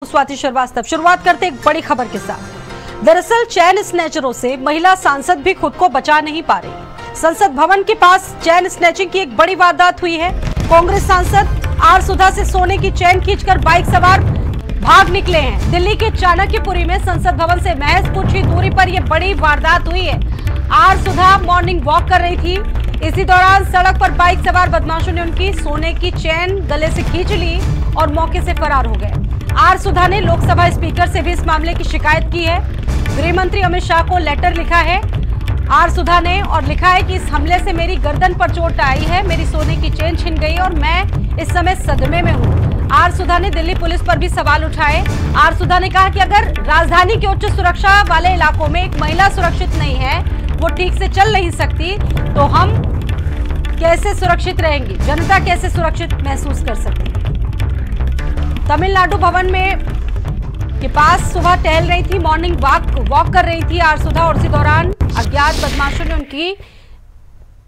स्वाति श्रीवास्तव। शुरुआत करते एक बड़ी खबर के साथ। दरअसल चैन स्नैचरों से महिला सांसद भी खुद को बचा नहीं पा रही। संसद भवन के पास चैन स्नैचिंग की एक बड़ी वारदात हुई है। कांग्रेस सांसद आर सुधा से सोने की चैन खींचकर बाइक सवार भाग निकले हैं। दिल्ली के चाणक्यपुरी में संसद भवन से महज कुछ ही दूरी पर यह बड़ी वारदात हुई है। आर सुधा मॉर्निंग वॉक कर रही थी। इसी दौरान सड़क पर बाइक सवार बदमाशों ने उनकी सोने की चैन गले से खींच ली और मौके से फरार हो गए। आर सुधा ने लोकसभा स्पीकर से भी इस मामले की शिकायत की है। गृह मंत्री अमित शाह को लेटर लिखा है आर सुधा ने और लिखा है कि इस हमले से मेरी गर्दन पर चोट आई है, मेरी सोने की चेन छिन गई और मैं इस समय सदमे में हूं। आर सुधा ने दिल्ली पुलिस पर भी सवाल उठाए। आर सुधा ने कहा कि अगर राजधानी के उच्च सुरक्षा वाले इलाकों में एक महिला सुरक्षित नहीं है, वो ठीक से चल नहीं सकती, तो हम कैसे सुरक्षित रहेंगी, जनता कैसे सुरक्षित महसूस कर सकती। तमिलनाडु भवन में के पास सुबह टहल रही थी, मॉर्निंग वॉक कर रही थी आर सुधा और इसी दौरान अज्ञात बदमाशों ने उनकी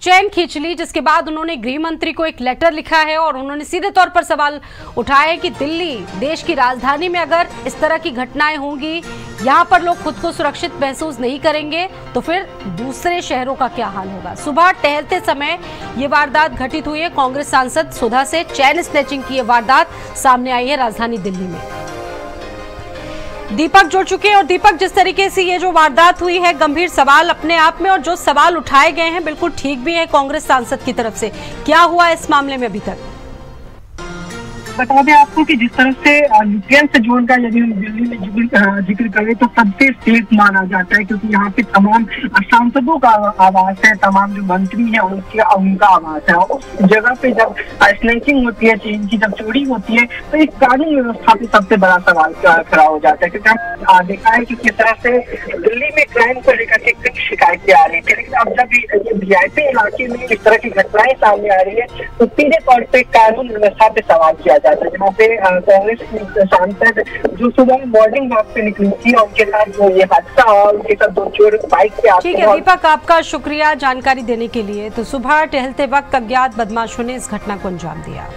चैन खींच ली, जिसके बाद उन्होंने गृह मंत्री को एक लेटर लिखा है और उन्होंने सीधे तौर पर सवाल उठाया कि दिल्ली देश की राजधानी में अगर इस तरह की घटनाएं होंगी, यहाँ पर लोग खुद को सुरक्षित महसूस नहीं करेंगे, तो फिर दूसरे शहरों का क्या हाल होगा। सुबह टहलते समय ये वारदात घटित हुई है। कांग्रेस सांसद सुधा से चैन स्नैचिंग की ये वारदात सामने आई है राजधानी दिल्ली में। दीपक जुड़ चुके हैं और दीपक, जिस तरीके से ये जो वारदात हुई है, गंभीर सवाल अपने आप में और जो सवाल उठाए गए हैं बिल्कुल ठीक भी है कांग्रेस सांसद की तरफ से, क्या हुआ इस मामले में अभी तक? बता दें आपको कि जिस तरह से लुटियंस जोन का यदि हम दिल्ली में जिक्र करें तो सबसे सेफ माना जाता है, क्योंकि यहाँ पे तमाम सांसदों का आवास है, तमाम जो मंत्री हैं उनका आवास है। उस जगह पे जब स्नैचिंग होती है, चेन की जब चोरी होती है, तो इस कानून व्यवस्था पे सबसे बड़ा सवाल खड़ा हो जाता है। क्योंकि हम देखा है कि किस तरह से दिल्ली में क्राइम को लेकर के कई शिकायतें आ रही थी, लेकिन अब जब ये वीआईपी इलाके में इस तरह की घटनाएं सामने आ रही है तो सीधे तौर पर कानून व्यवस्था पे सवाल किया जाता है। जहाँ पे कांग्रेस सांसद जो सुबह मॉर्निंग वॉक पे निकली थी और उनके साथ जो ये हादसा हुआ, उनके साथ दो चोर बाइक पे आते हैं। ठीक है दीपक, आपका शुक्रिया जानकारी देने के लिए। तो सुबह टहलते वक्त अज्ञात बदमाशों ने इस घटना को अंजाम दिया।